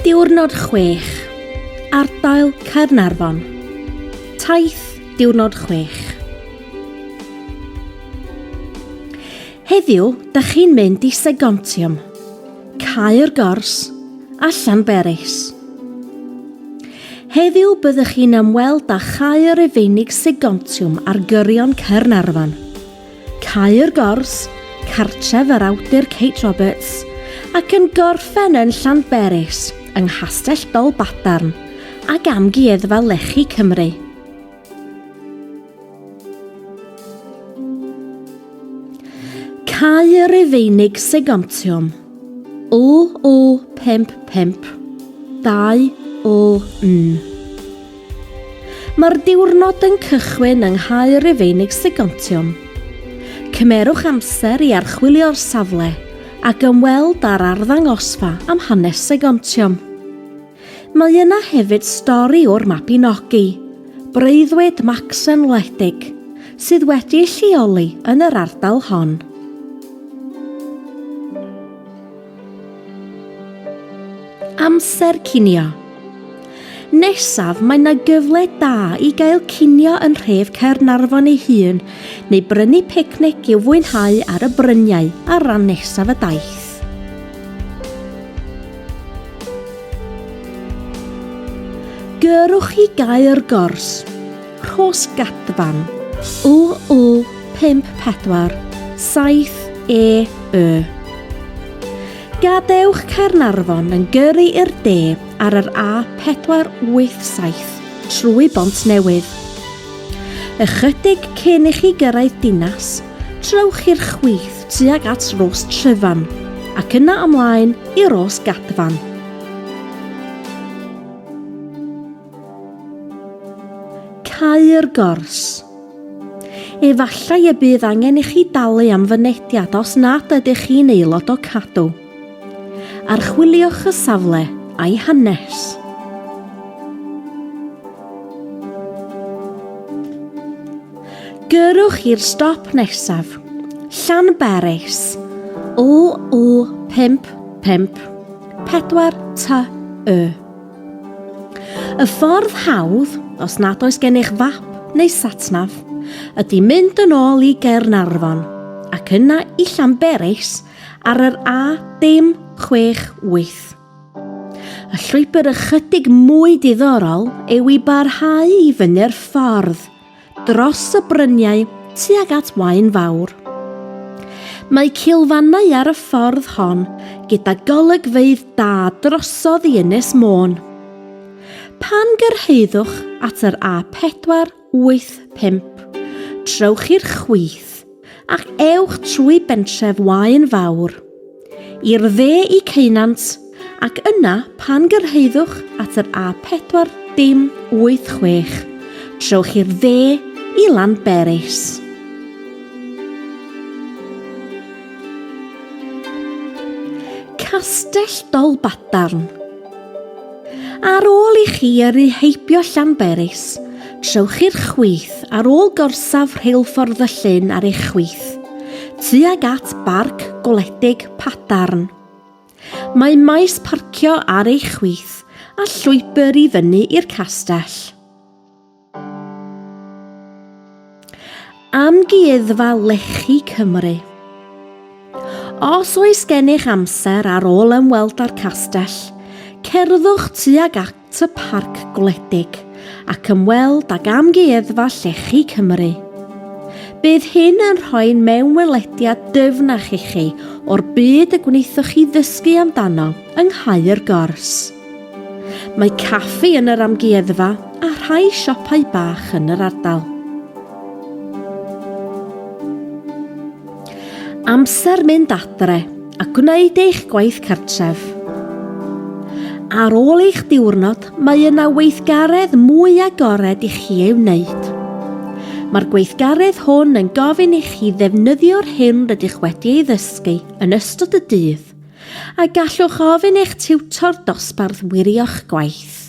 Diwrnod 6, Ardal Caernarfon. Taith, diwrnod 6. Heddiw, da chi'n mynd I Segontiwm, Caer Gors a Llanberis. Heddiw byddwch chi'n ymweld â Chaer Efeinig Segontiwm ar gyrion Caernarfon. Caer Gors, cartref yr awdur Kate Roberts, ac yn gorffen yn Llanberis, yng Nghastell Dolbadarn, ac Amgueddfa Lechi Cymru. Caer Efeinig Segontiwm, O55, 2ON. Mae'r diwrnod yn cychwyn yng Nghaer Efeinig Segontiwm. Cymerwch amser I archwilio'r safle ac ymweld â'r arddangosfa am hanes Segontiwm. Mae yna hefyd stori o'r Mabinogi, breuddwyd Macsen wledig, sydd wedi'i lleoli yn yr ardal hon. Amser cinio. Nesaf mae yna gyfle da I gael cinio yn nhref Caernarfon ei hun neu brynu picnic i'w fwynhau ar y bryniau ar ran nesaf y daith. Gyrwch I Gaer Gors, Rhosgadfan, O54, 7EE. Gadewch Caernarfon yn gyrru i'r de ar yr A487 trwy Bont Newydd. Ychydig cyn I chi gyrraedd dinas, trowch i'r chwith tuag at Ros Tryfan ac yna ymlaen I Rhosgadfan. Caer Gors. Efallai y bydd angen I chi dalu am fynediad os nad ydych chi'n aelod o cadw. Archwiliwch y safle a'i hanes. Gyrwch i'r stop nesaf, Llanberis, O55, 4TE. Y ffordd hawdd, os nad oes gennych fap neu satnaf, ydy mynd yn ôl I Gaernarfon ac yna I Llanberis ar yr A68. Y llwybr ychydig mwy diddorol yw I barhau I fyny'r ffordd, dros y bryniau tuag at Waun Fawr. Mae cilfannau ar y ffordd hon gyda golygfeydd da drosodd I Ynys Môn. Pan gyrhaeddwch at yr A485, trowch i'r chwith ac ewch trwy bentref Waun Fawr. I'r dde I Ceunant ac yna pan gyrhaeddwch at yr A486, trowch i'r dde I Llanberis. Castell Dolbadarn. Ar ôl I chi heibio Llanberis, trowch i'r chwith ar ôl gorsaf rheilffordd y llyn ar eich chwith, tuag at Barc Gwledig Padarn. Mae maes parcio ar eich chwith a llwybr I fyny i'r castell. Amgueddfa Lechi Cymru. Os oes gennych amser ar ôl ymweld â'r castell, cerddwch tuag at y Parc Gwledig ac ymweld ag Amgueddfa Lechi Cymru. Bydd hyn yn rhoi mewnwelediad dyfnach I chi o'r byd y gwneithwch chi ddysgu amdano yng Nghaer Gors. Mae caffi yn yr amgueddfa a rhai siopau bach yn yr ardal. Amser mynd adre a gwneud eich gwaith cartref. Ar ôl eich diwrnod, mae yna weithgaredd mwy agored I chi ei wneud. Mae'r gweithgaredd hwn yn gofyn I chi ddefnyddio'r hyn rydych wedi ei ddysgu yn ystod y dydd, a gallwch ofyn eich tiwtor dosbarth wirio'ch gwaith.